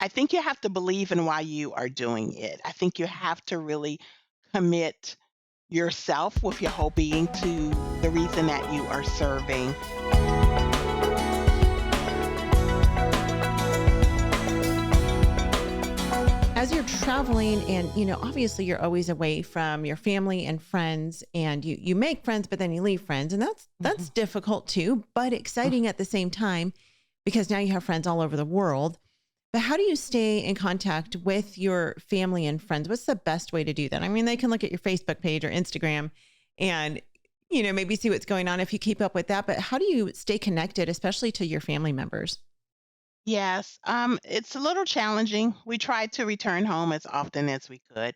I think you have to believe in why you are doing it. I think you have to really commit yourself with your whole being to the reason that you are serving. As you're traveling and, obviously you're always away from your family and friends and you make friends, but then you leave friends. And that's Mhm. difficult too, but exciting at the same time because now you have friends all over the world. But how do you stay in contact with your family and friends? What's the best way to do that? I mean, they can look at your Facebook page or Instagram and, maybe see what's going on if you keep up with that. But how do you stay connected, especially to your family members? Yes, it's a little challenging. We tried to return home as often as we could.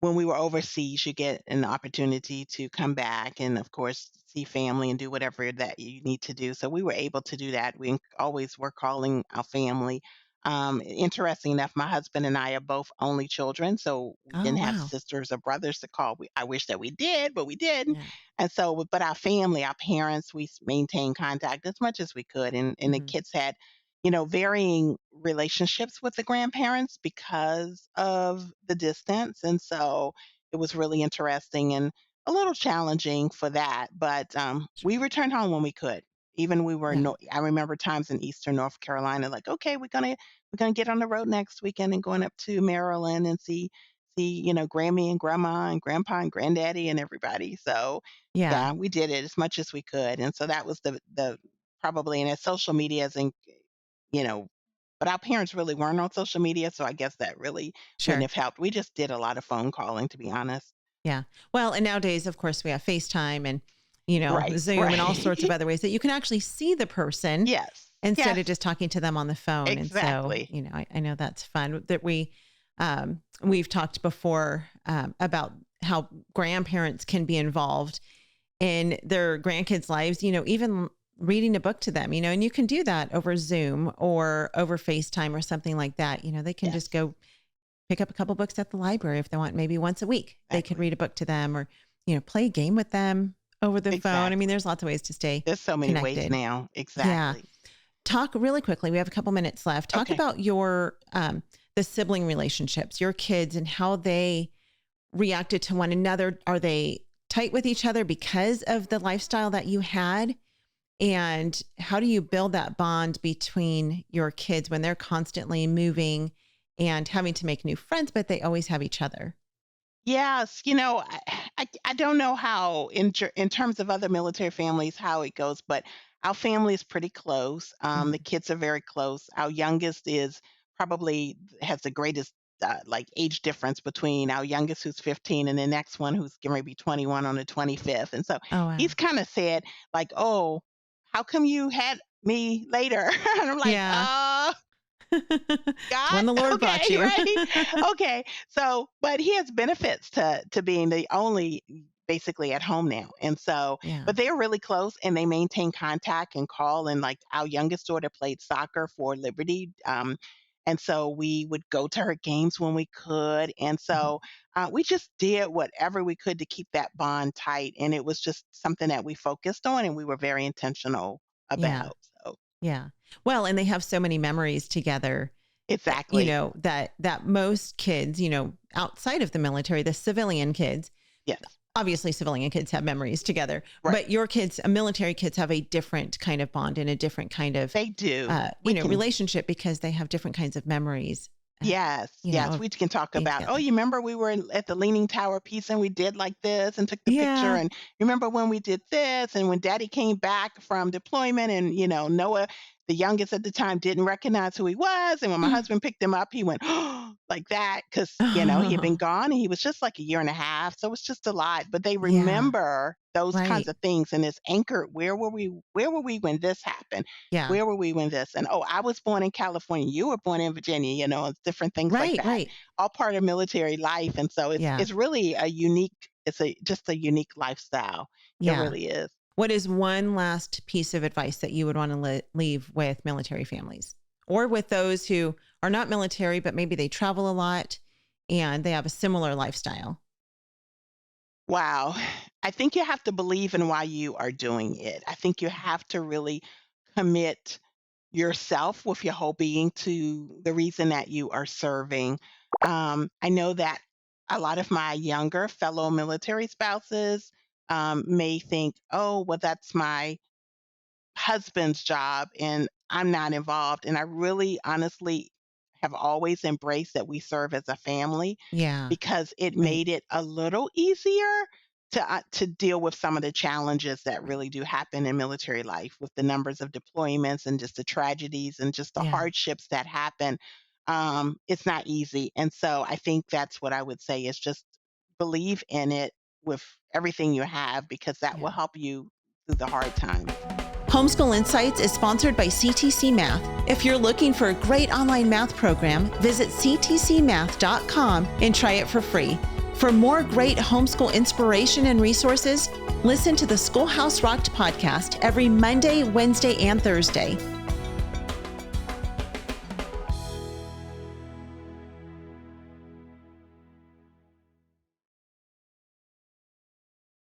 When we were overseas, you get an opportunity to come back and, of course, see family and do whatever that you need to do. So we were able to do that. We always were calling our family. Interesting enough, my husband and I are both only children, so we Oh, didn't have wow. sisters or brothers to call. I wish that we did, but we didn't. Yeah. And so, but our family, our parents, we maintained contact as much as we could. And the Hmm. kids had, varying relationships with the grandparents because of the distance. And so it was really interesting and a little challenging for that. But we Sure. returned home when we could. Even we were, Yeah. no, I remember times in Eastern North Carolina, like, okay, we're gonna get on the road next weekend and going up to Maryland and see, Grammy and Grandma and Grandpa and Granddaddy and everybody. So Yeah. yeah, we did it as much as we could. And so that was the probably, and as social media is you know, but our parents really weren't on social media, so I guess that really wouldn't Sure. have helped. We just did a lot of phone calling, to be honest. Yeah. Well, and nowadays, of course, we have FaceTime and, Right, Zoom and all sorts of right. other ways that you can actually see the person Yes, instead of yes, just talking to them on the phone. And so, exactly. I know that's fun that we've talked before about how grandparents can be involved in their grandkids' lives, even reading a book to them, and you can do that over Zoom or over FaceTime or something like that. They can just Yes, go pick up a couple books at the library if they want, maybe once a week. They could exactly, read a book to them or, play a game with them over the phone. I mean, exactly. there's lots of ways to stay There's so many ways connected. now. Yeah. Exactly. Talk really quickly. We have a couple minutes left. Talk Okay. about your the sibling relationships, your kids and how they reacted to one another. Are they tight with each other because of the lifestyle that you had? And how do you build that bond between your kids when they're constantly moving and having to make new friends, but they always have each other? Yes, I don't know how in terms of other military families how it goes, but our family is pretty close. The Mhm. kids are very close. Our youngest is probably has the greatest like age difference between our youngest who's 15 and the next one who's going to be 21 on the 25th. And so Oh, he's wow. kind of said like, "Oh, how come you had me later?" And I'm like, Yeah. God? When the Lord Okay, brought you. right? Okay. So, but he has benefits to being the only basically at home now. And so, Yeah. but they're really close and they maintain contact and call. And like our youngest daughter played soccer for Liberty. And so we would go to her games when we could. And Mhm. so we just did whatever we could to keep that bond tight. And it was just something that we focused on and we were very intentional Yeah. about. So, Yeah. Well, and they have so many memories together, exactly. that most kids, outside of the military, the civilian kids, Yes. obviously civilian kids have memories together, Right. but your kids, military kids have a different kind of bond and a different kind of, They do. We can relationship because they have different kinds of memories, yes, yes, of we can talk being about, "Oh, together. you remember we were at the Leaning Tower of Pisa and we did like this and took the picture, Yeah. and remember when we did this, and when daddy came back from deployment and, Noah, the youngest at the time, didn't recognize who he was, and when my husband picked him up, he went, "Oh," like that, 'cause, he had been gone and he was just like a year and a half, so it's just a lot, but they Yeah. remember those kinds Right. of things, and it's anchored, where were we when this happened? Yeah. Where were we when this? And, "Oh, I was born in California, you were born in Virginia," it's different things like Right. that, Right. all part of military life, and so Yeah. it's really a unique it's a just a unique lifestyle. It Yeah. really is. What is one last piece of advice that you would want to leave with military families or with those who are not military, but maybe they travel a lot and they have a similar lifestyle? Wow. I think you have to believe in why you are doing it. I think you have to really commit yourself with your whole being to the reason that you are serving. I know that a lot of my younger fellow military spouses may think, oh, well, that's my husband's job and I'm not involved. And I really honestly have always embraced that we serve as a family Yeah. because it Right. made it a little easier to deal with some of the challenges that really do happen in military life with the numbers of deployments and just the tragedies and just the Yeah. hardships that happen. It's not easy. And so I think that's what I would say is just believe in it with everything you have because that Yeah. will help you through the hard times. Homeschool Insights is sponsored by CTC Math. If you're looking for a great online math program, visit ctcmath.com and try it for free. For more great homeschool inspiration and resources, listen to the Schoolhouse Rocked podcast every Monday, Wednesday, and Thursday.